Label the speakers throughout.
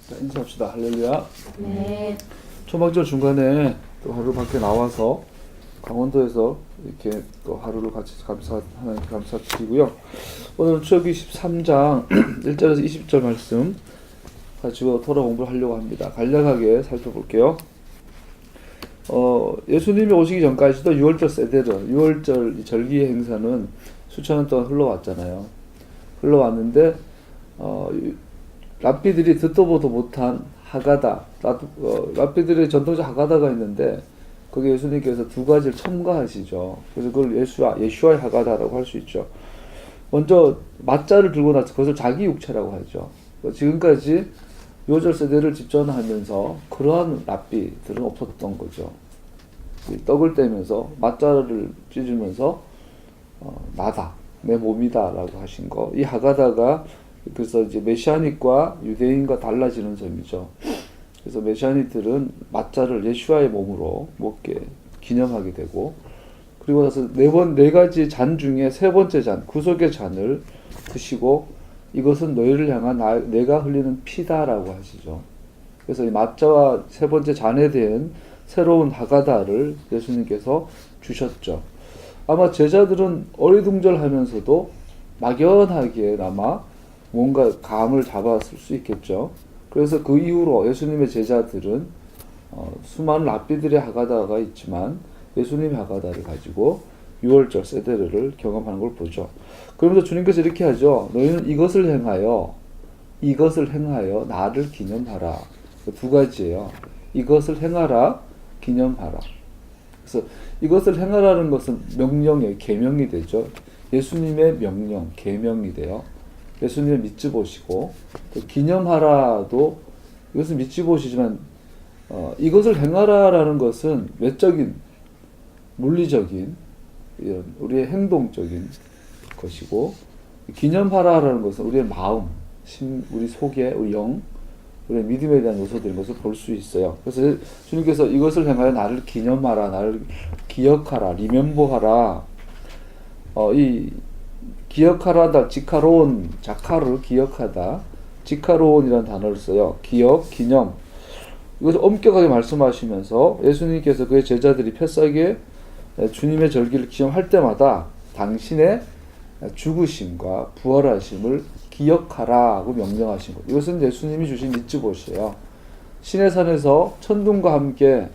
Speaker 1: 자, 인사합시다. 할렐루야.
Speaker 2: 네.
Speaker 1: 초막절 중간에 또 하루 밖에 나와서 강원도에서 이렇게 또 하루를 같이 하나님께 감사드리고요. 오늘은 출애굽기 13장 1절에서 20절 말씀 가지고 토라 공부를 하려고 합니다. 간략하게 살펴볼게요. 예수님이 오시기 전까지도 6월절 세데르, 6월절 절기 행사는 수천 년 동안 흘러왔잖아요. 흘러왔는데 랍비들이 듣도 보도 못한 하가다, 랍비들의 전통적 하가다가 있는데 거기에 예수님께서 두 가지를 첨가하시죠. 그래서 그걸 예슈아의 하가다라고 할 수 있죠. 먼저 맞자를 들고 나서 그것을 자기 육체라고 하죠. 지금까지 요절 세대를 집전하면서 그러한 랍비들은 없었던 거죠. 떡을 떼면서 맞자를 찢으면서 나다, 내 몸이다라고 하신 거. 이 하가다가 그래서 이제 메시아닉과 유대인과 달라지는 점이죠. 그래서 메시아닉들은 맞자를 예수와의 몸으로 먹게 기념하게 되고, 그리고 나서 네 가지 잔 중에 세 번째 잔, 구속의 잔을 드시고 이것은 너희를 향한 내가 흘리는 피다라고 하시죠. 그래서 이 맞자와 세 번째 잔에 대한 새로운 하가다를 예수님께서 주셨죠. 아마 제자들은 어리둥절하면서도 막연하게나마 뭔가 감을 잡았을 수 있겠죠. 그래서 그 이후로 예수님의 제자들은 수많은 랍비들의 하가다가 있지만 예수님의 하가다를 가지고 6월절 세데르를 경험하는 걸 보죠. 그러면서 주님께서 이렇게 하죠. 너희는 이것을 행하여 나를 기념하라. 두 가지예요. 이것을 행하라, 기념하라. 그래서 이것을 행하라는 것은 명령이에요. 계명이 되죠. 예수님의 명령, 계명이 돼요. 예수님을 믿지 보시고, 또 기념하라도 이것은 믿지 보시지만 이것을 행하라라는 것은 외적인, 물리적인, 우리의 행동적인 것이고, 기념하라라는 것은 우리의 마음, 우리 속에, 우리 영, 우리의 믿음에 대한 요소들인 것을 볼 수 있어요. 그래서 주님께서 이것을 행하여 나를 기념하라, 나를 기억하라, 리멤버하라. 이 기억하라다, 지카로온, 자카를 기억하다, 지카로온이라는 단어를 써요. 기억, 기념. 이것을 엄격하게 말씀하시면서 예수님께서 그의 제자들이 패싸게 주님의 절기를 기념할 때마다 당신의 죽으심과 부활하심을 기억하라고 명령하신 것. 이것은 예수님이 주신 미츠봇이에요. 시내산에서 천둥과 함께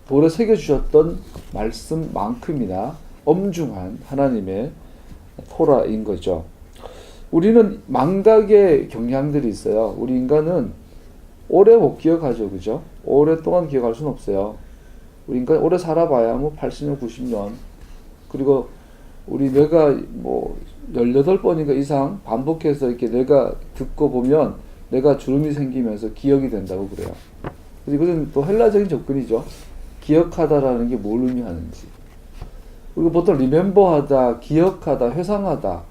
Speaker 1: 돌에 새겨주셨던 말씀만큼이나 엄중한 하나님의 토라인 거죠. 우리는 망각의 경향들이 있어요. 우리 인간은 오래 못 기억하죠. 그죠? 오랫동안 기억할 수는 없어요. 우리 인간 오래 살아봐야 뭐 80년, 90년. 그리고 우리 뇌가 뭐 18번인가 이상 반복해서 이렇게 내가 듣고 보면 내가 주름이 생기면서 기억이 된다고 그래요. 그래서 이것은 또 헬라적인 접근이죠. 기억하다라는 게 뭘 의미하는지. 그리고 보통 리멤버하다, 기억하다, 회상하다.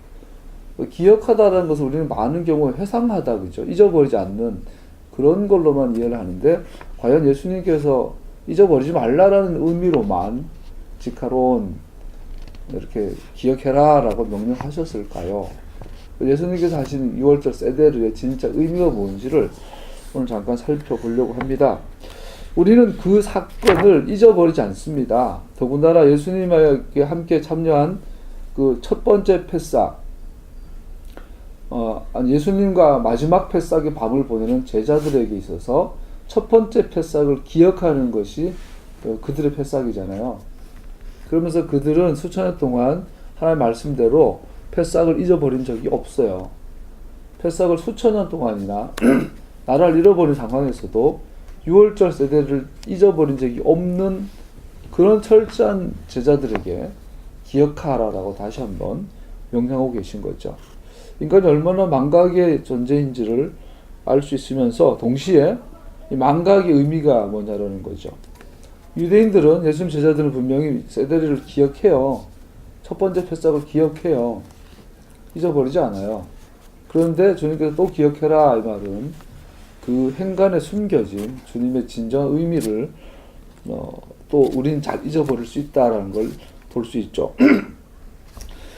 Speaker 1: 기억하다라는 것을 우리는 많은 경우에 회상하다, 그죠? 잊어버리지 않는 그런 걸로만 이해를 하는데, 과연 예수님께서 잊어버리지 말라라는 의미로만 지카론 이렇게 기억해라 라고 명령하셨을까요? 예수님께서 하신 6월절 세데르의 진짜 의미가 뭔지를 오늘 잠깐 살펴보려고 합니다. 우리는 그 사건을 잊어버리지 않습니다. 더군다나 예수님과 함께 참여한 그 첫 번째 패싹, 예수님과 마지막 패싹의 밤을 보내는 제자들에게 있어서 첫 번째 패싹을 기억하는 것이 그들의 패싹이잖아요. 그러면서 그들은 수천 년 동안 하나님의 말씀대로 패싹을 잊어버린 적이 없어요. 패싹을 수천 년 동안이나 나라를 잃어버린 상황에서도 6월절 세대를 잊어버린 적이 없는 그런 철저한 제자들에게 기억하라라고 다시 한번 명령하고 계신 거죠. 인간이 얼마나 망각의 존재인지를 알 수 있으면서 동시에 이 망각의 의미가 뭐냐라는 거죠. 유대인들은, 예수님 제자들은 분명히 세데르를 기억해요. 첫 번째 패싹을 기억해요. 잊어버리지 않아요. 그런데 주님께서 또 기억해라 이 말은 그 행간에 숨겨진 주님의 진정한 의미를 또 우리는 잘 잊어버릴 수 있다라는 걸 볼 수 있죠.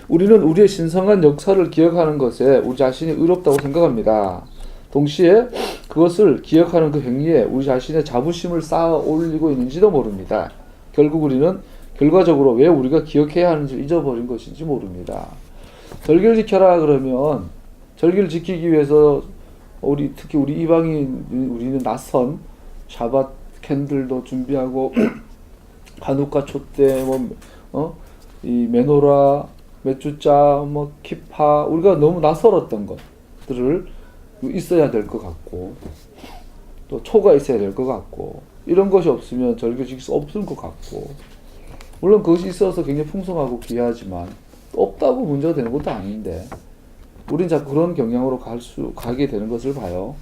Speaker 1: 우리는 우리의 신성한 역사를 기억하는 것에 우리 자신이 의롭다고 생각합니다. 동시에 그것을 기억하는 그 행위에 우리 자신의 자부심을 쌓아 올리고 있는지도 모릅니다. 결국 우리는 결과적으로 왜 우리가 기억해야 하는지 잊어버린 것인지 모릅니다. 절기를 지켜라 그러면 절기를 지키기 위해서 특히 우리 이방인 우리는 낯선 샤밧 캔들도 준비하고 하누카 촛대 이 메노라 메추자 키파 우리가 너무 낯설었던 것들을 있어야 될 것 같고 또 초가 있어야 될 것 같고 이런 것이 없으면 절기 지킬 수 없을 것 같고 물론 그것이 있어서 굉장히 풍성하고 귀하지만 없다고 문제가 되는 것도 아닌데 우린 자꾸 그런 경향으로 가게 되는 것을 봐요.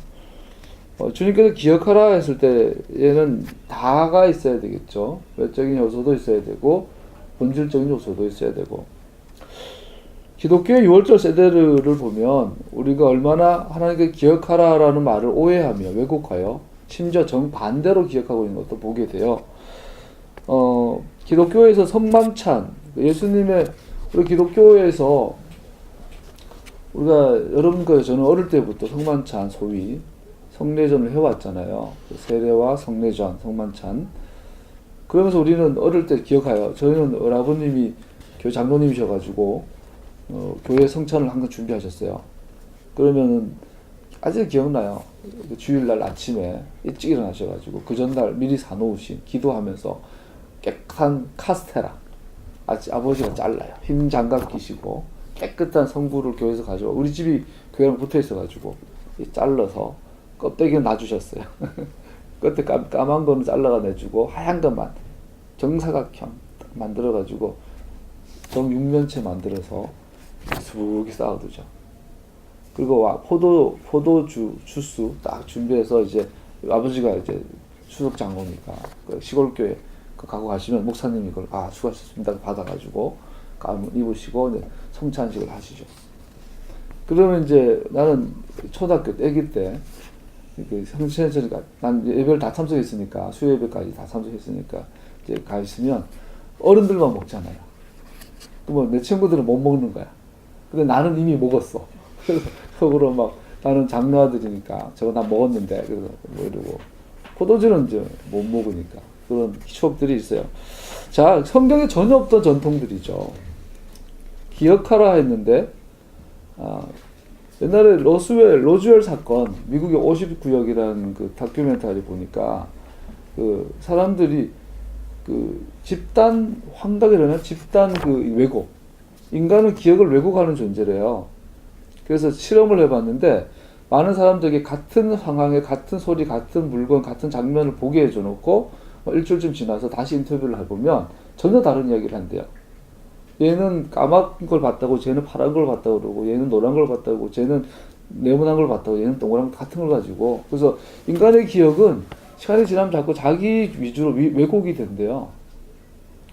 Speaker 1: 주님께서 기억하라 했을 때에는 다가 있어야 되겠죠. 외적인 요소도 있어야 되고 본질적인 요소도 있어야 되고 기독교의 6월절 세대를 보면 우리가 얼마나 하나님께 기억하라라는 말을 오해하며 왜곡하여 심지어 정반대로 기억하고 있는 것도 보게 돼요. 기독교에서 성만찬 예수님의 우리 기독교에서 우리가 여러분과 저는 어릴 때부터 성만찬 소위 성례전을 해왔잖아요. 세례와 성례전, 성만찬. 그러면서 우리는 어릴 때 기억해요. 저희는 아버님이 교회 장로님이셔가지고 교회 성찬을 항상 준비하셨어요. 그러면은 아직 기억나요. 주일날 아침에 일찍 일어나셔가지고 그 전날 미리 사놓으신 기도하면서 깨끗한 카스테라 아버지가 잘라요. 흰 장갑 끼시고 깨끗한 성구를 교회에서 가져와 우리 집이 교회랑 붙어 있어가지고 잘라서 껍데기는 놔주셨어요. 끝에 까만 거는 잘라가 내주고 하얀 것만 정사각형 만들어가지고 정육면체 만들어서 수북이 쌓아두죠. 그리고 포도주 주스 딱 준비해서 이제 아버지가 이제 추석 장로니까 그 시골교회 갖고 가시면 목사님이 그걸 수고하셨습니다 받아가지고 가문 입으시고 이제 성찬식을 하시죠. 그러면 이제 나는 초등학교 애기 때 성찬식이니까 난 예배를 다 참석했으니까 수요예배까지 다 참석했으니까 이제 가 있으면 어른들만 먹잖아요. 그러면 내 친구들은 못 먹는 거야. 근데 나는 이미 먹었어. 그래서 속으로 막 나는 장로 아들이니까 저거 나 먹었는데 그래서 이러고 포도주는 이제 못 먹으니까 그런 추억들이 있어요. 자, 성경에 전혀 없던 전통들이죠. 기억하라 했는데 옛날에 로즈웰 사건 미국의 50구역이라는 그 다큐멘터리 보니까 그 사람들이 그 집단 환각이라는 집단 그 왜곡 인간은 기억을 왜곡하는 존재래요. 그래서 실험을 해봤는데 많은 사람들에게 같은 상황에 같은 소리, 같은 물건, 같은 장면을 보게 해줘 놓고 일주일쯤 지나서 다시 인터뷰를 해보면 전혀 다른 이야기를 한대요. 얘는 까만 걸 봤다고 쟤는 파란 걸 봤다고 그러고 얘는 노란 걸 봤다고 쟤는 네모난 걸 봤다고 얘는 동그란 같은 걸 가지고 그래서 인간의 기억은 시간이 지나면 자꾸 자기 위주로 왜곡이 된대요.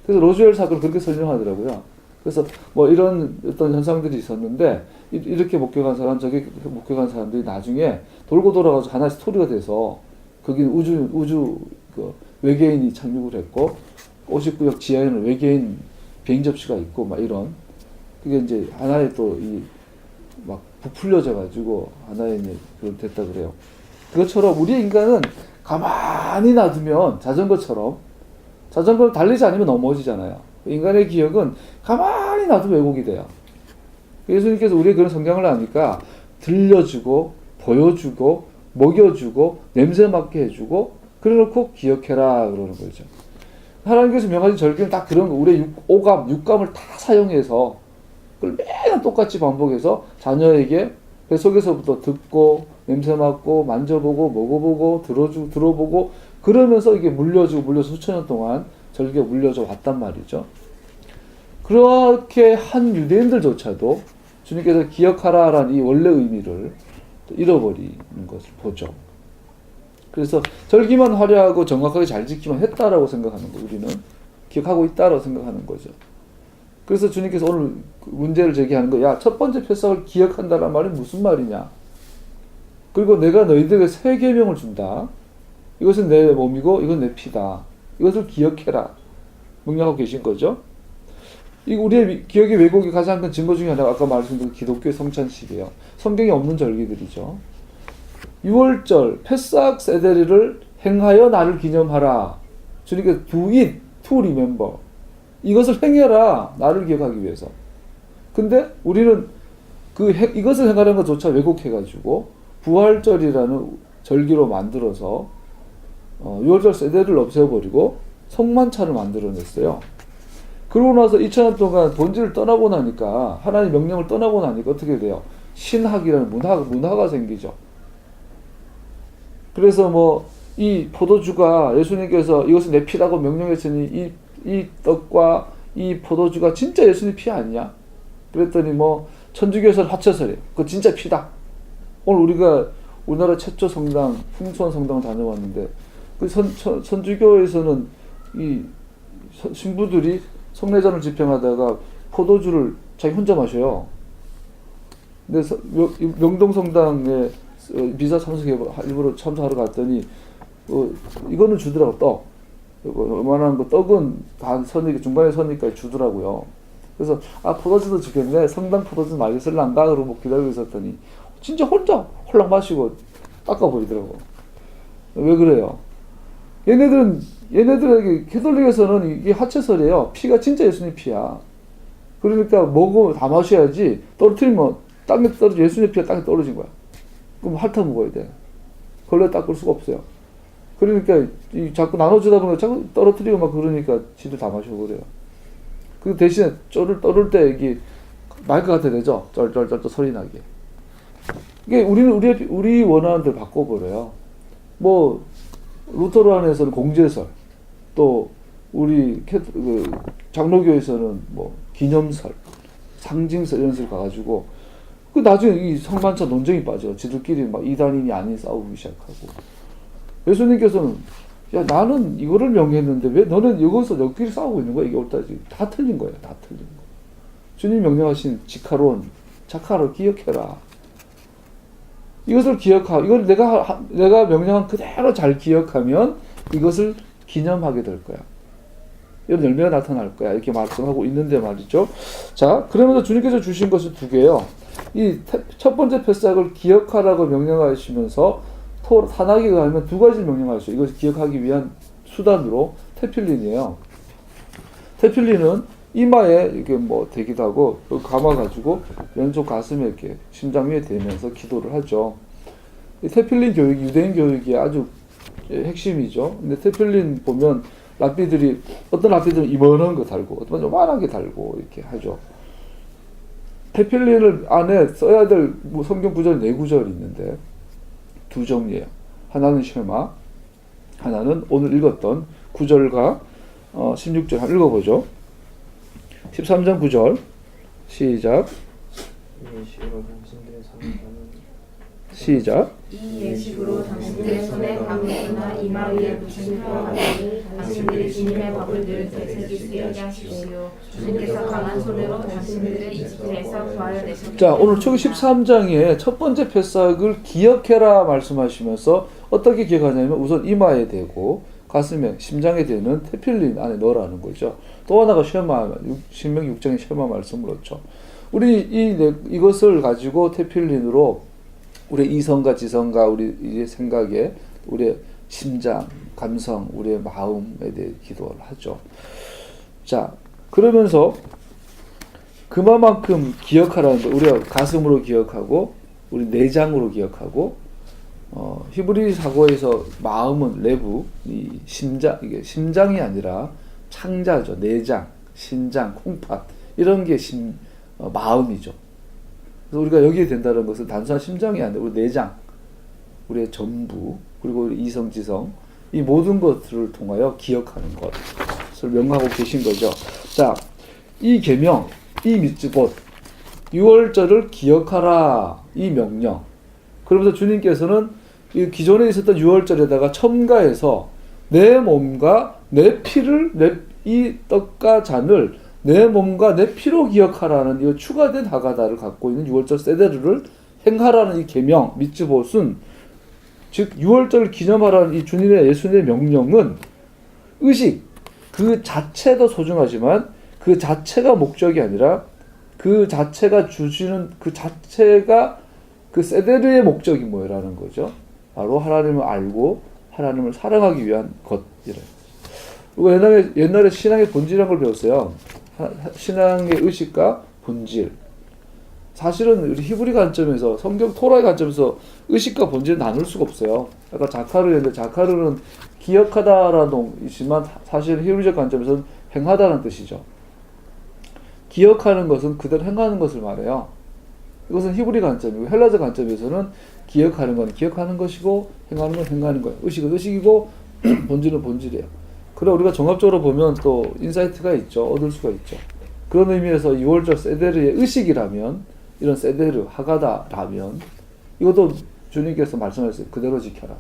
Speaker 1: 그래서 로즈웰 사건을 그렇게 설명하더라고요. 그래서 뭐 이런 어떤 현상들이 있었는데 이렇게 목격한 사람 저렇게 목격한 사람들이 나중에 돌고 돌아가서 하나의 스토리가 돼서 거기 우주 그 외계인이 착륙을 했고 59역 지하에는 외계인 비행 접시가 있고 막 이런 그게 이제 하나의 또 이 막 부풀려져 가지고 하나의 이제 그런 됐다 그래요. 그것처럼 우리 인간은 가만히 놔두면 자전거를 달리지 않으면 넘어지잖아요. 인간의 기억은 가만히 놔두면 왜곡이 돼요. 예수님께서 우리의 그런 성경을 하니까 들려주고 보여주고 먹여주고 냄새 맡게 해주고 그래놓고 기억해라 그러는 거죠. 하나님께서 명하신 절기는 딱 그런 거 우리의 오감, 육감을 다 사용해서 그걸 매일 똑같이 반복해서 자녀에게 뱃속에서부터 듣고 냄새 맡고 만져보고 먹어보고 들어보고 그러면서 이게 물려서 수천 년 동안 절기가 물려져 왔단 말이죠. 그렇게 한 유대인들조차도 주님께서 기억하라라는 이 원래 의미를 잃어버리는 것을 보죠. 그래서 절기만 화려하고 정확하게 잘 지키면 했다라고 생각하는 거 우리는 기억하고 있다라고 생각하는 거죠. 그래서 주님께서 오늘 문제를 제기하는 거, 야, 첫 번째 패석을 기억한다는 말이 무슨 말이냐? 그리고 내가 너희들에게 새 계명을 준다. 이것은 내 몸이고 이건 내 피다. 이것을 기억해라. 명령하고 계신 거죠. 이 우리의 기억의 왜곡이 가장 큰 증거 중에 하나가 아까 말씀드린 기독교의 성찬식이에요. 성경에 없는 절기들이죠. 유월절 패삭 세데르를 행하여 나를 기념하라. 주님께서 do it to remember. 이것을 행해라. 나를 기억하기 위해서. 근데 우리는 이것을 행하라는 것조차 왜곡해가지고 부활절이라는 절기로 만들어서 유월절 세대를 없애버리고 성만찬을 만들어냈어요. 그러고 나서 2000년 동안 본질을 떠나고 나니까, 하나님 명령을 떠나고 나니까 어떻게 돼요? 신학이라는 문화가 생기죠. 그래서 뭐 이 포도주가, 예수님께서 이것은 내 피라고 명령했으니 이 떡과 이 포도주가 진짜 예수님 피 아니냐? 그랬더니 뭐 천주교에서는 화채설이에요. 그거 진짜 피다. 오늘 우리가 우리나라 최초 성당, 풍수원 성당을 다녀왔는데, 그 천주교에서는 이 신부들이 성례전을 집행하다가 포도주를 자기 혼자 마셔요. 근데 명동 성당에 미사 일부러 참석하러 갔더니 이거는 주더라고. 떡. 요만한 거 떡은 다 중간에 서니까 주더라고요. 그래서 포도주도 주겠네. 성당 포도주 맛있을란가? 그러고 뭐 기다리고 있었더니 진짜 혼자 홀랑 마시고 닦아버리더라고. 왜 그래요? 얘네들에게 캐톨릭에서는 이게 하체설이에요. 피가 진짜 예수님 피야. 그러니까 먹으면 다 마셔야지. 떨어뜨리면 땅에 떨어져, 예수님 피가 땅에 떨어진 거야. 그럼 핥아 먹어야 돼. 걸레 닦을 수가 없어요. 그러니까 자꾸 나눠주다 보니까 자꾸 떨어뜨리고 막 그러니까 지도 다 마셔버려요. 그 대신에 떠를 때 이게 마이크 같아 되죠? 쩔쩔쩔 소리 나게. 이게 우리 원하는 대로 바꿔버려요. 뭐 루터란에서는 공제설, 또 우리 장로교에서는 뭐 기념설, 상징설 이런 식으로 가가지고 그 나중에 이 성만찬 논쟁이 빠져요. 지들끼리 막 이단인이 아닌 싸우기 시작하고. 예수님께서는 야 나는 이거를 명했는데 왜 너는 여기서 너끼리 싸우고 있는 거야? 이게 옳다지. 다 틀린 거예요. 다 틀린 거. 주님 명령하신 지카론, 자카로 기억해라. 이것을 기억하고, 이걸 내가 명령한 그대로 잘 기억하면 이것을 기념하게 될 거야. 이런 열매가 나타날 거야. 이렇게 말씀하고 있는데 말이죠. 자, 그러면서 주님께서 주신 것이 두 개예요. 이 첫 번째 패삭을 기억하라고 명령하시면서 산하기가 하면 두 가지를 명령하셨어요. 이것을 기억하기 위한 수단으로 테필린이에요. 테필린은 이마에 이렇게 뭐 대기도 하고 감아가지고 왼쪽 가슴에 이렇게 심장 위에 대면서 기도를 하죠. 이 테필린 교육이 유대인 교육이 아주 핵심이죠. 근데 테필린 보면 어떤 랍비들은 이만한 거 달고, 어떤 요만한 게 달고 이렇게 하죠. 테필린을 안에 써야 될 성경 구절 4구절이 있는데 두 종류예요. 하나는 쉐마, 하나는 오늘 읽었던 9절과 16절 한번 읽어보죠. 13장 9절 시작. 시작.
Speaker 2: 이 예식으로 당신들의 손에 가문이나 이마 위에 붙인 표와 같이 당신들이 주님의 법을 늘 되새기게 하십시오. 주님께서 강한 손으로 당신들을 이집트에서 구하여내셨습니다.
Speaker 1: 자, 오늘 초기 13장에 첫 번째 패삭을 기억해라 말씀하시면서 어떻게 기억하냐면 우선 이마에 대고 가슴에 심장에 대는 테필린 안에 넣으라는 거죠. 또 하나가 쉐마, 신명기 6장의 쉐마 말씀을 넣죠. 우리 이것을 가지고 테필린으로 우리의 이성과 지성과 우리의 생각에, 우리의 심장, 감성, 우리의 마음에 대해 기도를 하죠. 자, 그러면서 그만큼 기억하라는 거, 우리가 가슴으로 기억하고, 우리 내장으로 기억하고, 히브리 사고에서 마음은 레브, 이 심장, 이게 심장이 아니라 창자죠. 내장, 신장, 콩팥, 이런 게 마음이죠. 우리가 여기에 된다는 것은 단순한 심장이 아니라 우리 내장, 우리의 전부, 그리고 우리 이성, 지성, 이 모든 것들을 통하여 기억하는 것을 명하고 계신 거죠. 자, 이 계명, 이 미tzvot, 유월절을 기억하라, 이 명령. 그러면서 주님께서는 이 기존에 있었던 유월절에다가 첨가해서 내 몸과 내 피를, 이 떡과 잔을 내 몸과 내 피로 기억하라는 이 추가된 하가다를 갖고 있는 유월절 세데르를 행하라는 이 계명, 미tzvot은, 즉 유월절을 기념하라는 이 주님의 예수님의 명령은 의식 그 자체도 소중하지만 그 자체가 목적이 아니라 그 자체가 주시는 그 자체가 그 세데르의 목적이 뭐라는 거죠. 바로 하나님을 알고 하나님을 사랑하기 위한 것이래요. 그리고 옛날에 신앙의 본질이라는 걸 배웠어요. 신앙의 의식과 본질. 사실은 우리 히브리 관점에서, 성경 토라의 관점에서 의식과 본질을 나눌 수가 없어요. 아까 자카르였는데, 자카르는 기억하다라는 뜻이지만 사실 히브리적 관점에서는 행하다는 뜻이죠. 기억하는 것은 그대로 행하는 것을 말해요. 이것은 히브리 관점이고, 헬라적 관점에서는 기억하는 건 기억하는 것이고 행하는 건 행하는 거예요. 의식은 의식이고 본질은 본질이에요. 그래 우리가 종합적으로 보면 또 인사이트가 있죠. 얻을 수가 있죠. 그런 의미에서 6월절 세데르의 의식이라면, 이런 세데르, 하가다라면 이것도 주님께서 말씀하셨어요. 그대로 지켜라.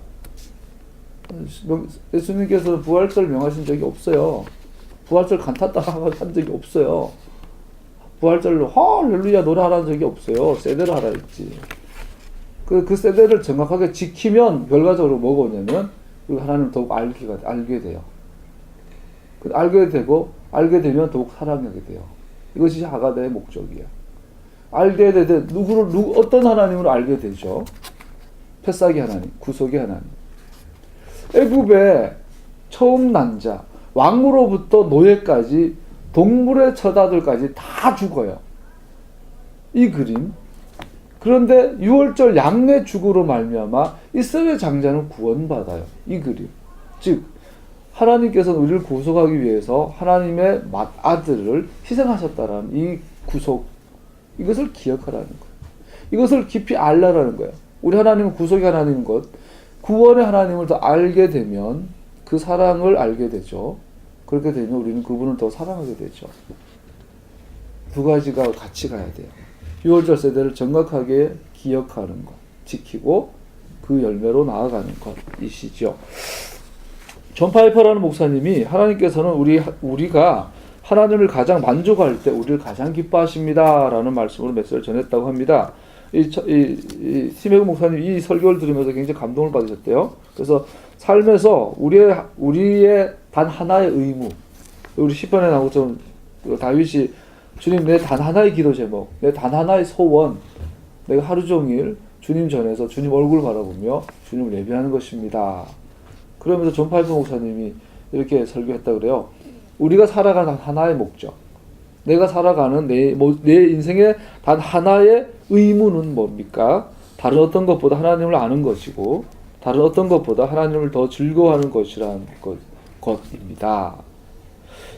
Speaker 1: 예수님께서는 부활절 명하신 적이 없어요. 부활절 간탔다 한 적이 없어요. 부활절로 할렐루야 노래하라는 적이 없어요. 세데르 하라 했지. 그 세대를 정확하게 지키면 결과적으로 뭐가 오냐면 하나님을 더욱 알게 돼요. 알게 되고 알게 되면 더욱 사랑하게 돼요. 이것이 하가다의 목적이에요. 알게 되되 어떤 하나님을 알게 되죠? 패사기 하나님, 구속의 하나님. 애굽의 처음 난 자, 왕으로부터 노예까지 동물의 처자들까지 다 죽어요. 이 그림. 그런데 6월절 양내 죽으로 말미암아 이스라엘 장자는 구원받아요. 이 그림. 즉 하나님께서는 우리를 구속하기 위해서 하나님의 아들을 희생하셨다라는 이 구속, 이것을 기억하라는 거예요. 이것을 깊이 알라라는 거예요. 우리 하나님은 구속의 하나님인 것, 구원의 하나님을 더 알게 되면 그 사랑을 알게 되죠. 그렇게 되면 우리는 그분을 더 사랑하게 되죠. 두 가지가 같이 가야 돼요. 6월절 세대를 정확하게 기억하는 것, 지키고 그 열매로 나아가는 것이시죠. 존 파이퍼라는 목사님이 하나님께서는 우리가 하나님을 가장 만족할 때 우리를 가장 기뻐하십니다 라는 말씀으로 메시지를 전했다고 합니다. 티메그 목사님 이 설교를 들으면서 굉장히 감동을 받으셨대요. 그래서 삶에서 우리의 단 하나의 의무, 우리 시편에 나오는 것처럼 다윗이 주님 내 단 하나의 기도 제목, 내 단 하나의 소원, 내가 하루 종일 주님 전에서 주님 얼굴 바라보며 주님을 예배하는 것입니다. 그러면서 존 파이퍼 목사님이 이렇게 설교했다 그래요. 우리가 살아가는 하나의 목적, 내가 살아가는 내 인생의 단 하나의 의무는 뭡니까? 다른 어떤 것보다 하나님을 아는 것이고 다른 어떤 것보다 하나님을 더 즐거워하는 것이라는 것입니다.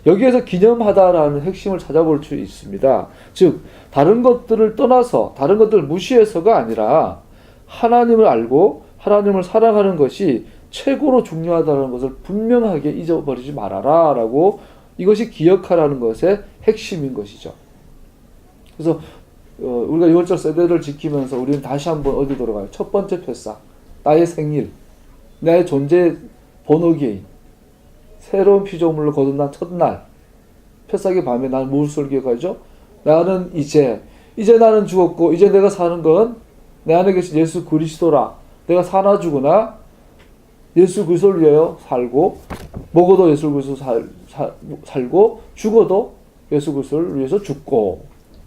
Speaker 1: 여기에서 기념하다라는 핵심을 찾아볼 수 있습니다. 즉 다른 것들을 떠나서 다른 것들을 무시해서가 아니라 하나님을 알고 하나님을 사랑하는 것이 최고로 중요하다는 것을 분명하게 잊어버리지 말아라 라고, 이것이 기억하라는 것의 핵심인 것이죠. 그래서 우리가 6월절 세대를 지키면서 우리는 다시 한번 어디 돌아가요? 첫 번째 패사, 나의 생일, 나의 존재 번호게임, 새로운 피조물로 거듭난 첫날, 패사기 밤에 나는 무엇을 기억하죠? 나는 이제 나는 죽었고 이제 내가 사는 건 내 안에 계신 예수 그리스도라. 내가 사나 죽으나 예수 그리스도를 위하여 살고, 먹어도 예수 그리스도 살고, 죽어도 예수 그리스도를 위해서 죽고,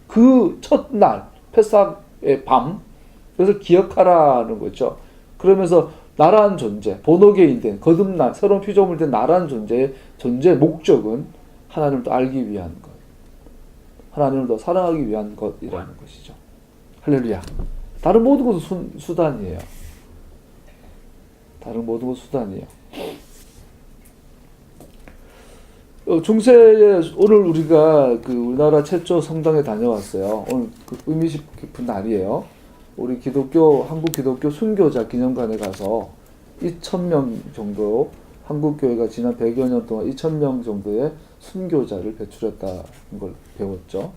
Speaker 1: 그 첫날 패사의 밤, 그래서 기억하라는 거죠. 그러면서 나란 존재, 본어게인 된 거듭난 새로운 피조물 된 나란 존재의 목적은 하나님을 더 알기 위한 것, 하나님을 더 사랑하기 위한 것이라는 것이죠. 할렐루야. 다른 모든 것은 수단이에요. 다른 모든 것은 수단이에요. 중세에 오늘 우리가 우리나라 최초 성당에 다녀왔어요. 오늘 의미 깊은 날이에요. 우리 한국 기독교 순교자 기념관에 가서 2,000명 정도, 한국교회가 지난 100여 년 동안 2,000명 정도의 순교자를 배출했다는 걸 배웠죠.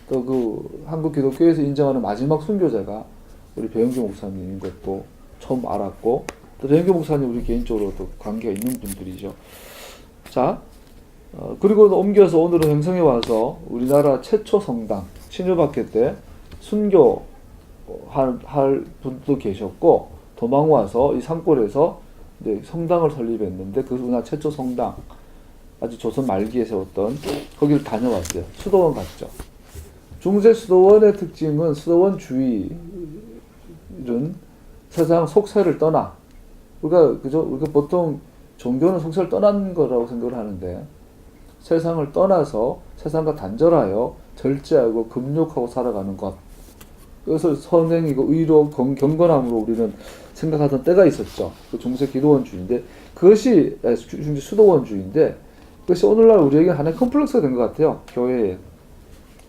Speaker 1: 또 한국 기독교에서 인정하는 마지막 순교자가 우리 배영규 목사님인 것도 처음 알았고, 또 배영규 목사님 우리 개인적으로도 관계가 있는 분들이죠. 자, 그리고 옮겨서 오늘은 행성에 와서 우리나라 최초 성당 친유박해 때 순교 할 분도 계셨고, 도망 와서 이 산골에서 이제 성당을 설립했는데 그 우리나라 최초 성당, 아주 조선 말기에 세웠던, 거기를 다녀왔어요. 수도원 갔죠. 중세 수도원의 특징은 수도원 주위는 세상 속세를 떠나 우리가 보통 종교는 성sel을 떠난 거라고 생각을 하는데, 세상을 떠나서 세상과 단절하여 절제하고 금욕하고 살아가는 것. 그것을 선행이고 의로 경건함으로 우리는 생각하던 때가 있었죠. 그 중세 기도원주의인데, 그것이 중세 수도원주의인데, 그것이 오늘날 우리에게 하나의 컴플렉스가 된 것 같아요. 교회에.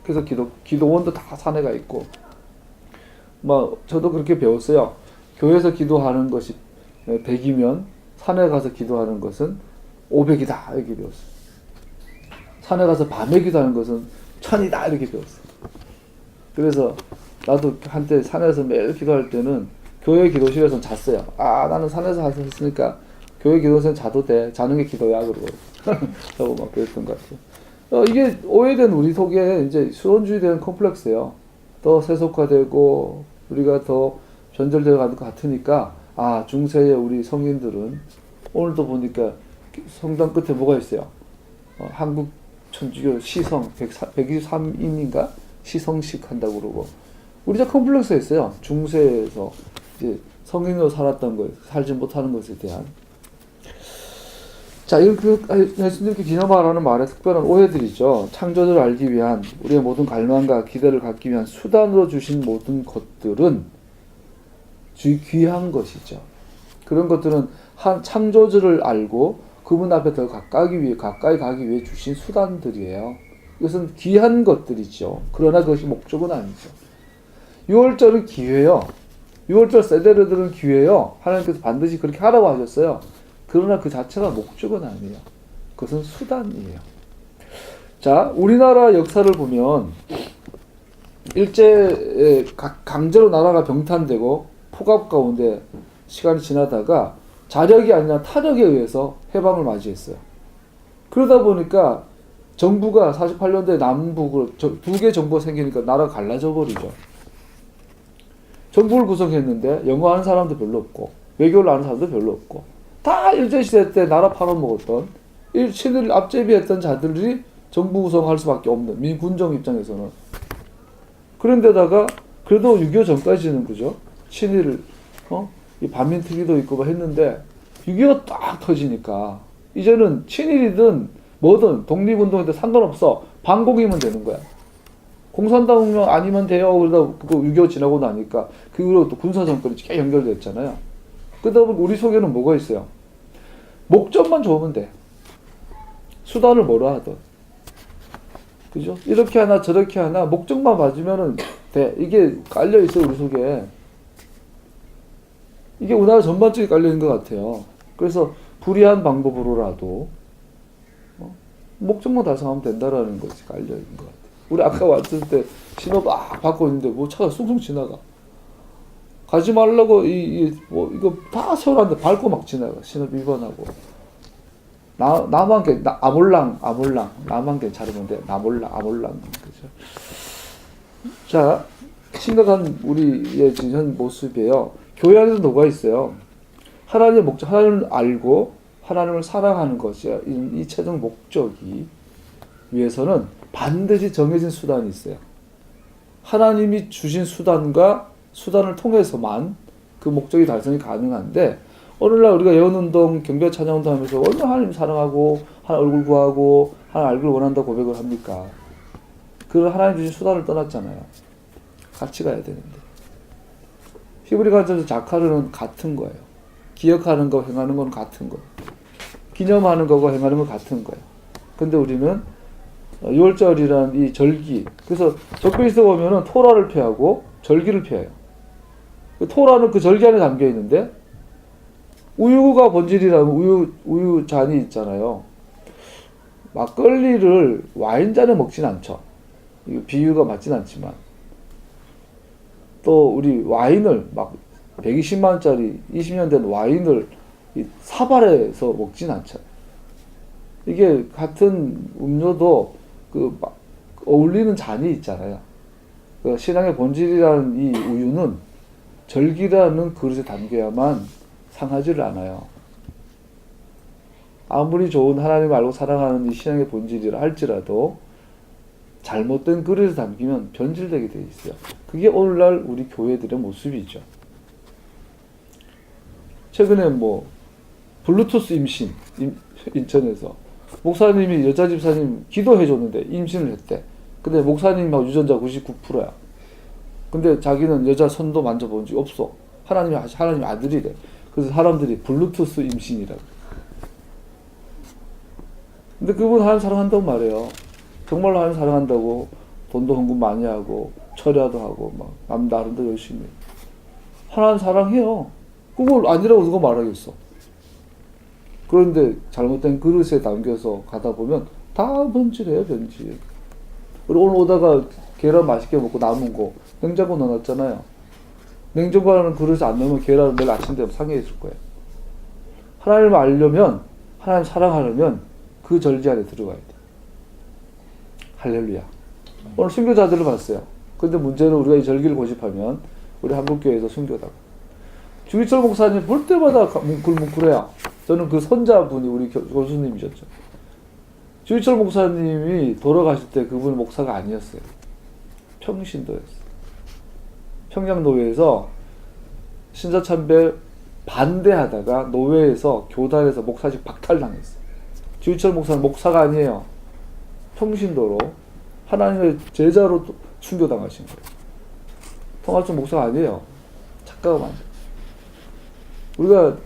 Speaker 1: 그래서 기도원도 다 사내가 있고, 저도 그렇게 배웠어요. 교회에서 기도하는 것이 100이면 산에 가서 기도하는 것은 500이다 이렇게 배웠어요. 산에 가서 밤에 기도하는 것은 1000이다 이렇게 배웠어요. 그래서 나도 한때 산에서 매일 기도할 때는 교회 기도실에서 잤어요. 나는 산에서 했으니까 교회 기도실에서 자도 돼. 자는 게 기도야 그러고 라고 막 그랬던 것 같아요. 이게 오해된 우리 속에 이제 수원주의 된 컴플렉스예요. 더 세속화되고 우리가 더 변절되어 가는 것 같으니까 중세의 우리 성인들은 오늘도 보니까 성당 끝에 뭐가 있어요? 한국 천주교 시성 123인인가 시성식 한다고 그러고 우리가 컴플렉스가 있어요. 중세에서 이제 성인으로 살았던 거 살지 못하는 것에 대한 예수님께 기념하라는 말에 특별한 오해들이죠. 창조주를 알기 위한 우리의 모든 갈망과 기대를 갖기 위한 수단으로 주신 모든 것들은 귀한 것이죠. 그런 것들은 한 창조주를 알고 그분 앞에 더 가까이 가기 위해 주신 수단들이에요. 이것은 귀한 것들이죠. 그러나 그것이 목적은 아니죠. 6월절은 기회요. 6월절 세대들은 기회요. 하나님께서 반드시 그렇게 하라고 하셨어요. 그러나 그 자체가 목적은 아니에요. 그것은 수단이에요. 자, 우리나라 역사를 보면 일제 강제로 나라가 병탄되고 폭압 가운데 시간이 지나다가 자력이 아니라 타력에 의해서 해방을 맞이했어요. 그러다 보니까 정부가 48년도에 남북으로 두 개 정부가 생기니까 나라가 갈라져 버리죠. 정부를 구성했는데 영어 하는 사람도 별로 없고 외교를 아는 사람도 별로 없고 다 일제시대 때 나라 팔아먹었던 친일 앞제비했던 자들이 정부 구성할 수밖에 없는 민군정 입장에서는. 그런데다가 그래도 6.25 전까지는 그죠? 친일 이 반민특위도 있고 막 했는데 6.25가 딱 터지니까 이제는 친일이든 뭐든 독립운동이든 상관없어. 반공이면 되는 거야. 공산당 아니면 돼요. 그러다 그 6.25 지나고 나니까 그 이후로 또 군사정권이 꽤 연결됐잖아요. 그러다 보니 우리 속에는 뭐가 있어요? 목적만 좋으면 돼. 수단을 뭐라 하든. 그죠? 이렇게 하나 저렇게 하나 목적만 맞으면은 돼. 이게 깔려있어 우리 속에. 이게 우리나라 전반적인 깔려있는 것 같아요. 그래서 불이한 방법으로라도 목적만 달성하면 된다라는 것이 깔려있는 것 같아요. 우리 아까 왔을 때 신호 막 받고 있는데 뭐 차가 쑥쑥 지나가. 가지 말라고 이거 다 세워놨는데 밟고 막 지나가. 신호 위반하고. 나만 아몰랑 나만 괜찮으면 돼. 아몰랑 그죠? 자, 심각한 우리의 현 모습이에요. 교회 안에서 녹아 있어요. 하나님의 목적, 하나님을 알고 하나님을 사랑하는 것이 이 최종 목적이 위해서는 반드시 정해진 수단이 있어요. 하나님이 주신 수단과 수단을 통해서만 그 목적이 달성이 가능한데 오늘날 우리가 예언운동, 경배 찬양운동 하면서 얼마나 하나님 사랑하고 하나님 얼굴 구하고 하나님 알기를 원한다고 고백을 합니까? 그 하나님 주신 수단을 떠났잖아요. 같이 가야 되는데. 히브리가서 자카르는 같은 거예요. 기억하는 거, 행하는 건 같은 거예요. 기념하는 거고 행하는 건 같은 거예요. 근데 우리는 6월절이라는 이 절기, 그래서 적그리스도 보면은 토라를 폐하고 절기를 폐해요. 토라는 그 절기 안에 담겨 있는데 우유가 본질이라면 우유잔이 있잖아요. 막걸리를 와인잔에 먹진 않죠. 이거 비유가 맞진 않지만 또 우리 와인을 막 120만 원짜리 20년 된 와인을 이 사발에서 먹진 않죠. 이게 같은 음료도 그 막 어울리는 잔이 있잖아요. 그 신앙의 본질이라는 이 우유는 절기라는 그릇에 담겨야만 상하지를 않아요. 아무리 좋은 하나님을 알고 사랑하는 이 신앙의 본질이라 할지라도 잘못된 그릇에 담기면 변질되게 돼 있어요. 그게 오늘날 우리 교회들의 모습이죠. 최근에 뭐 블루투스 임신 인천에서 목사님이 여자 집사님 기도해 줬는데 임신을 했대. 근데 목사님하고 유전자 99%야. 근데 자기는 여자 손도 만져본 적이 없어. 하나님 아들이래. 그래서 사람들이 블루투스 임신이라고. 근데 그분 하나님 사랑한다고 말해요. 정말로 하나님 사랑한다고 돈도 헌금 많이 하고 철야도 하고 막 나름대로 열심히. 하나님 사랑해요. 그걸 아니라고 누가 말하겠어. 그런데 잘못된 그릇에 담겨서 가다 보면 다 변질해요, 변질. 그리고 오늘 오다가 계란 맛있게 먹고 남은 거 냉장고 넣어놨잖아요. 냉장고라는 그릇에 안 넣으면 계란은 내일 아침 되면 상해 있을 거예요. 하나님을 알려면, 하나님 사랑하려면 그 절기 안에 들어가야 돼. 할렐루야. 오늘 순교자들을 봤어요. 근데 문제는 우리가 이 절기를 고집하면 우리 한국교회에서 순교다. 주기철 목사님 볼 때마다 뭉클뭉클해요. 저는 그 손자분이 우리 교수님이셨죠. 주기철 목사님이 돌아가실 때 그분이 목사가 아니었어요. 평신도였어요. 평양노회에서 신사참배 반대하다가 노회에서 교단에서 목사직 박탈당했어요. 주기철 목사는 목사가 아니에요. 평신도로 하나님의 제자로 순교당하신 거예요. 통합적 목사가 아니에요. 착각하면 안 돼요. 우리가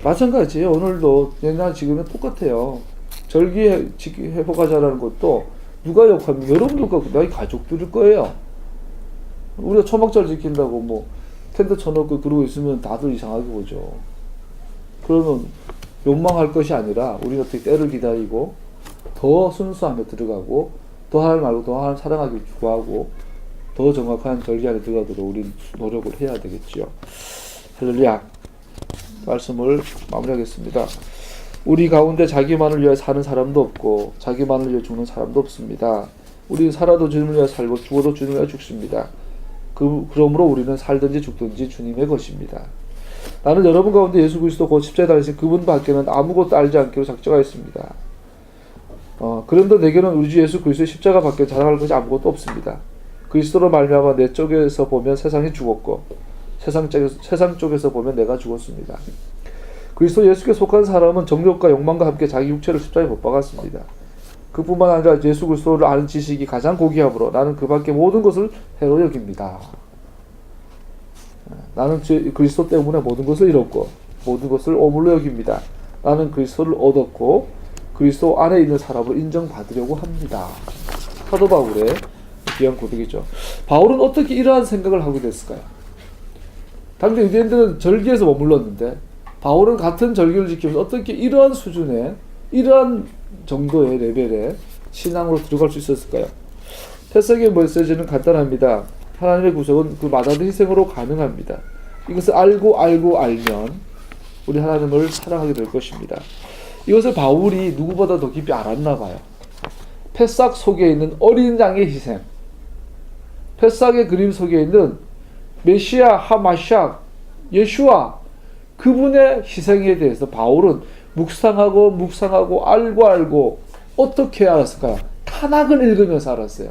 Speaker 1: 마찬가지예요. 오늘도 옛날 지금은 똑같아요. 절기 회복하자라는 것도 누가 욕하면 여러분들과 나의 가족들일 거예요. 우리가 초막절 지킨다고 뭐 텐트 쳐놓고 그러고 있으면 다들 이상하게 보죠. 그러면 욕망할 것이 아니라 우리가 어떻게 때를 기다리고 더 순수함에 들어가고 더 하나님 알고 더 하나님 사랑하길 구하고 더 정확한 절기 안에 들어가도록 우리는 노력을 해야 되겠지요. 할렐루야. 말씀을 마무리하겠습니다. 우리 가운데 자기만을 위하여 사는 사람도 없고 자기만을 위해 죽는 사람도 없습니다. 우리는 살아도 주님을 위하여 살고 죽어도 주님을 위하여 죽습니다. 그러므로 우리는 살든지 죽든지 주님의 것입니다. 나는 여러분 가운데 예수 그리스도 곧 십자가에 달리신 그분 밖에는 아무것도 알지 않기로 작정하였습니다. 그런데 내게는 우리 주 예수 그리스도의 십자가 밖에 자랑할 것이 아무것도 없습니다. 그리스도로 말미암아 내 쪽에서 보면 세상이 죽었고 세상 쪽에서 보면 내가 죽었습니다. 그리스도 예수께 속한 사람은 정욕과 욕망과 함께 자기 육체를 십자가에 못 박았습니다. 그뿐만 아니라 예수 그리스도를 아는 지식이 가장 고귀하므로 나는 그 밖에 모든 것을 해로 여깁니다. 나는 그리스도 때문에 모든 것을 잃었고 모든 것을 오물로 여깁니다. 나는 그리스도를 얻었고 그리스도 안에 있는 사람을 인정받으려고 합니다. 사도 바울의 귀한 고백이죠. 바울은 어떻게 이러한 생각을 하게 됐을까요? 당대 유대인들은 절기에서 머물렀는데 바울은 같은 절기를 지키면서 어떻게 이러한 수준의 이러한 정도의 레벨의 신앙으로 들어갈 수 있었을까요? 패석의 메시지는 간단합니다. 하나님의 구속은 그 마다된 희생으로 가능합니다. 이것을 알면 우리 하나님을 사랑하게 될 것입니다. 이것을 바울이 누구보다 더 깊이 알았나 봐요. 패삭 속에 있는 어린 양의 희생, 패삭의 그림 속에 있는 메시아 하마샥 예수와 그분의 희생에 대해서 바울은 묵상하고 알고 어떻게 알았을까요? 타낙을 읽으면서 알았어요.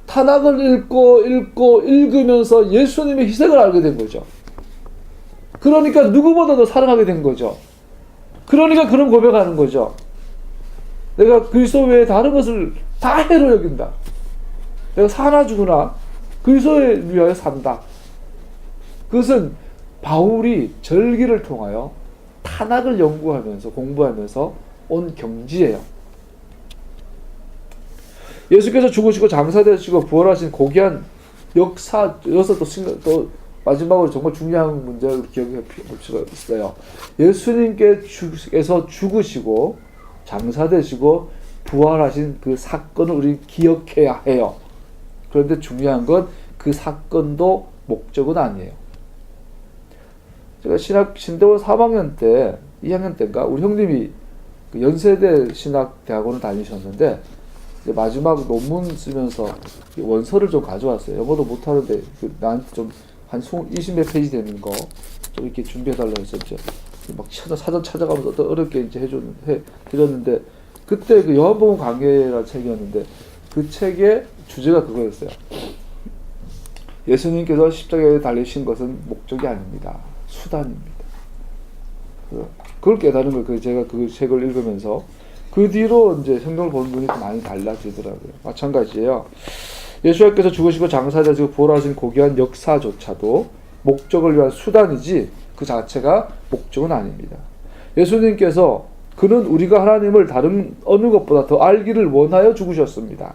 Speaker 1: 타낙을 읽으면서 예수님의 희생을 알게 된 거죠. 그러니까 누구보다 더 사랑하게 된 거죠. 그러니까 그런 고백하는 거죠. 내가 그리스도 외에 다른 것을 다 해로 여긴다. 내가 사나 죽으나 그리스도를 위하여 산다. 그것은 바울이 절기를 통하여 타낙을 연구하면서 공부하면서 온 경지예요. 예수께서 죽으시고 장사되시고 부활하신 고귀한 역사여서 또 마지막으로 정말 중요한 문제를 기억해 볼 수가 있어요. 예수님께서 죽으시고 장사되시고 부활하신 그 사건을 우리 기억해야 해요. 그런데 중요한 건 그 사건도 목적은 아니에요. 제가 신대원 3학년 때, 2학년 때인가 우리 형님이 그 연세대 신학대학원을 다니셨는데 마지막 논문 쓰면서 원서를 좀 가져왔어요. 영어도 못하는데 나한테 좀 한 20몇 페이지 되는 거 좀 이렇게 준비해달라고 했었죠. 막 사전 찾아가면서 어떤 어렵게 이제 해드렸는데 그때 그 요한복음 강해라는 책이었는데 그 책의 주제가 그거였어요. 예수님께서 십자가에 달리신 것은 목적이 아닙니다. 수단입니다. 그걸 깨달은 거예요. 제가 그 책을 읽으면서 그 뒤로 이제 성경을 보는 눈이 많이 달라지더라고요. 마찬가지예요. 예수님께서 죽으시고 장사되시고 부활하신 고귀한 역사조차도 목적을 위한 수단이지 그 자체가 목적은 아닙니다. 예수님께서 그는 우리가 하나님을 다른 어느 것보다 더 알기를 원하여 죽으셨습니다.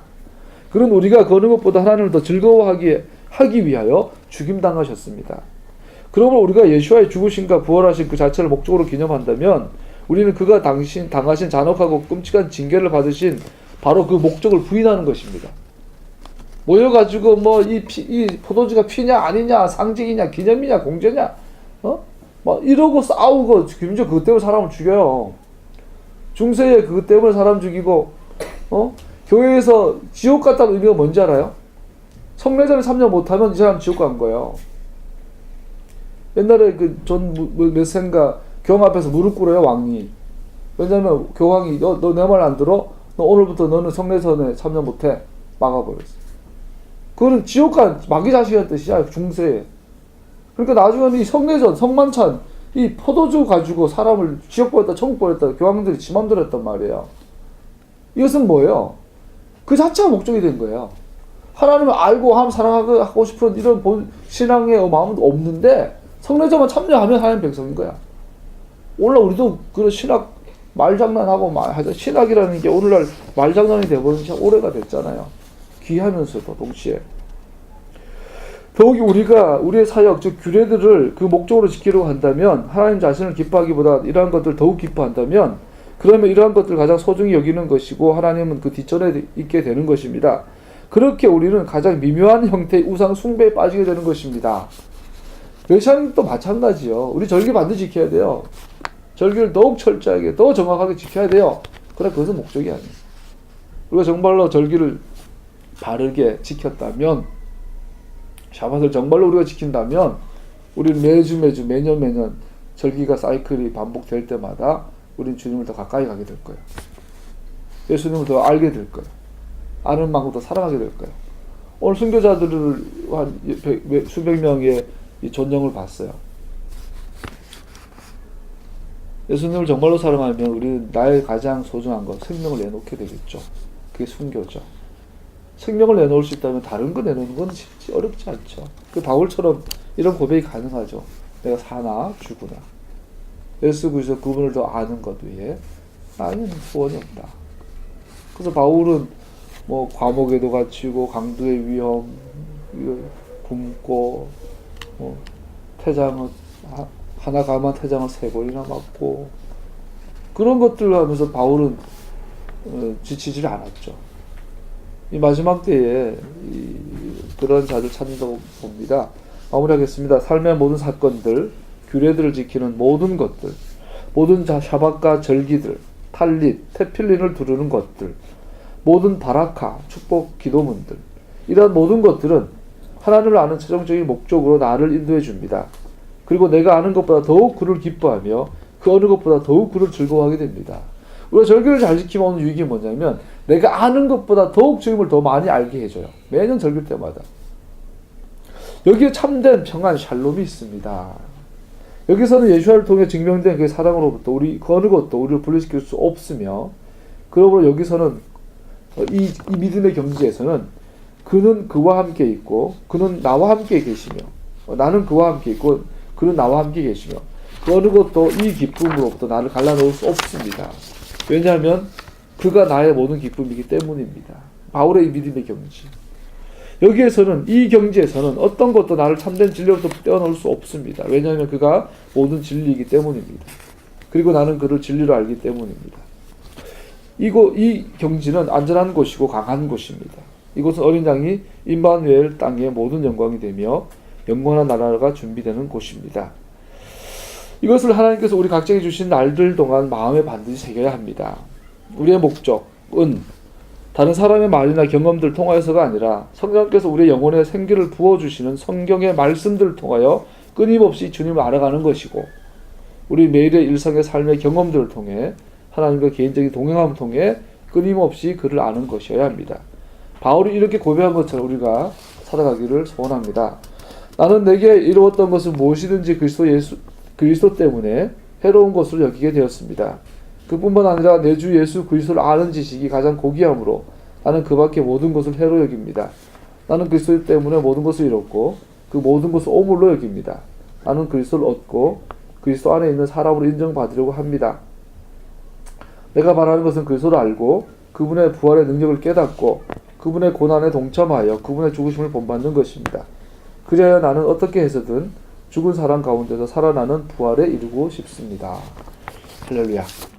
Speaker 1: 그는 우리가 그 어느 것보다 하나님을 더 하기 위하여 죽임당하셨습니다. 그러므로 우리가 예수와의 죽으심과 부활하신 그 자체를 목적으로 기념한다면 우리는 그가 당하신 잔혹하고 끔찍한 징계를 받으신 바로 그 목적을 부인하는 것입니다. 모여가지고 이 포도주가 피냐 아니냐, 상징이냐, 기념이냐, 공제냐, 막 이러고 싸우고 심지어 그것 때문에 사람을 죽여요. 중세에 그것 때문에 사람 죽이고, 교회에서 지옥 갔다는 의미가 뭔지 알아요? 성례전에 참여 못하면 이 사람 지옥 간 거예요. 옛날에 그 존 메센가 교황 앞에서 무릎 꿇어요, 왕이. 왜냐면 교황이 너 내 말 안 들어? 너 오늘부터 너는 성례전에 참여 못해. 막아버렸어. 그거는 지옥 간 마귀 자식이라는 뜻이야, 중세에. 그러니까 나중에는 이 성례전, 성만찬, 이 포도주 가지고 사람을 지옥 보냈다, 천국 보냈다, 교황들이 지 맘대로 했단 말이에요. 이것은 뭐예요? 그 자체가 목적이 된 거예요. 하나님을 알고 하나님 사랑하고 싶은 이런 신앙의 마음은 없는데 성례전만 참여하면 하나님 백성인 거야. 오늘날 우리도 그런 신학 말장난하고 신학이라는 게 오늘날 말장난이 되어버린 지 오래가 됐잖아요. 귀하면서도 동시에. 더욱이 우리가 우리의 사역, 즉 규례들을 그 목적으로 지키려고 한다면 하나님 자신을 기뻐하기보다 이러한 것들을 더욱 기뻐한다면 그러면 이러한 것들을 가장 소중히 여기는 것이고 하나님은 그 뒷전에 있게 되는 것입니다. 그렇게 우리는 가장 미묘한 형태의 우상 숭배에 빠지게 되는 것입니다. 메시아님도 마찬가지요. 우리 절기 반드시 지켜야 돼요. 절기를 더욱 철저하게, 더 정확하게 지켜야 돼요. 그러나 그것은 목적이 아니에요. 우리가 정말로 절기를 바르게 지켰다면, 샤밧을 정말로 우리가 지킨다면, 우리는 매주 매년 절기가 사이클이 반복될 때마다 우리는 주님을 더 가까이 가게 될 거예요. 예수님을 더 알게 될 거예요. 아는 만큼 더 사랑하게 될 거예요. 오늘 순교자들을 한 수백 명의 이 존영을 봤어요. 예수님을 정말로 사랑하면 우리는 나의 가장 소중한 것, 생명을 내놓게 되겠죠. 그게 순교죠. 생명을 내놓을 수 있다면 다른 거 내놓는 건 어렵지 않죠. 그 바울처럼 이런 고백이 가능하죠. 내가 사나 죽으나 예수 그리스도 그분을 더 아는 것 외에 나에는 소원이 없다. 그래서 바울은 뭐 감옥에도 갇히고 강도의 위험 굶고 태장을 하나 감한 태장을 3번이나 맞고 그런 것들을 하면서 바울은 지치질 않았죠. 이 마지막 때에 그런 자들 찾는다고 봅니다. 마무리하겠습니다. 삶의 모든 사건들, 규례들을 지키는 모든 것들, 모든 샤밧과 절기들, 탈릿, 테필린을 두르는 것들, 모든 바라카, 축복 기도문들, 이러한 모든 것들은 하나님을 아는 최종적인 목적으로 나를 인도해 줍니다. 그리고 내가 아는 것보다 더욱 그를 기뻐하며 그 어느 것보다 더욱 그를 즐거워하게 됩니다. 우리가 절기를 잘 지키면 오는 유익이 뭐냐면 내가 아는 것보다 더욱 주님을 더 많이 알게 해줘요. 매년 절기 때마다. 여기에 참된 평안 샬롬이 있습니다. 여기서는 예수를 통해 증명된 그 사랑으로부터 그 어느 것도 우리를 분리시킬 수 없으며 그러므로 여기서는 이 믿음의 경지에서는 그는 그와 함께 있고 그는 나와 함께 계시며 나는 그와 함께 있고 그는 나와 함께 계시며 그 어느 것도 이 기쁨으로부터 나를 갈라놓을 수 없습니다. 왜냐하면 그가 나의 모든 기쁨이기 때문입니다. 바울의 이 믿음의 경지. 여기에서는 이 경지에서는 어떤 것도 나를 참된 진리로부터 떼어놓을 수 없습니다. 왜냐하면 그가 모든 진리이기 때문입니다. 그리고 나는 그를 진리로 알기 때문입니다. 이 경지는 안전한 곳이고 강한 곳입니다. 이곳은 어린 양이 임마누엘 땅의 모든 영광이 되며 영원한 나라가 준비되는 곳입니다. 이것을 하나님께서 우리 각자에게 주신 날들 동안 마음에 반드시 새겨야 합니다. 우리의 목적은 다른 사람의 말이나 경험들을 통하여서가 아니라 성령께서 우리의 영혼에 생기를 부어주시는 성경의 말씀들을 통하여 끊임없이 주님을 알아가는 것이고 우리 매일의 일상의 삶의 경험들을 통해 하나님과 개인적인 동행함을 통해 끊임없이 그를 아는 것이어야 합니다. 바울이 이렇게 고백한 것처럼 우리가 살아가기를 소원합니다. 나는 내게 이루었던 것은 무엇이든지 그리스도 때문에 해로운 것으로 여기게 되었습니다. 그뿐만 아니라 내 주 예수 그리스도를 아는 지식이 가장 고귀함으로 나는 그 밖에 모든 것을 해로 여깁니다. 나는 그리스도 때문에 모든 것을 잃었고 그 모든 것을 오물로 여깁니다. 나는 그리스도를 얻고 그리스도 안에 있는 사람으로 인정받으려고 합니다. 내가 말하는 것은 그리스도를 알고 그분의 부활의 능력을 깨닫고 그분의 고난에 동참하여 그분의 죽으심을 본받는 것입니다. 그래야 나는 어떻게 해서든 죽은 사람 가운데서 살아나는 부활에 이르고 싶습니다. 할렐루야.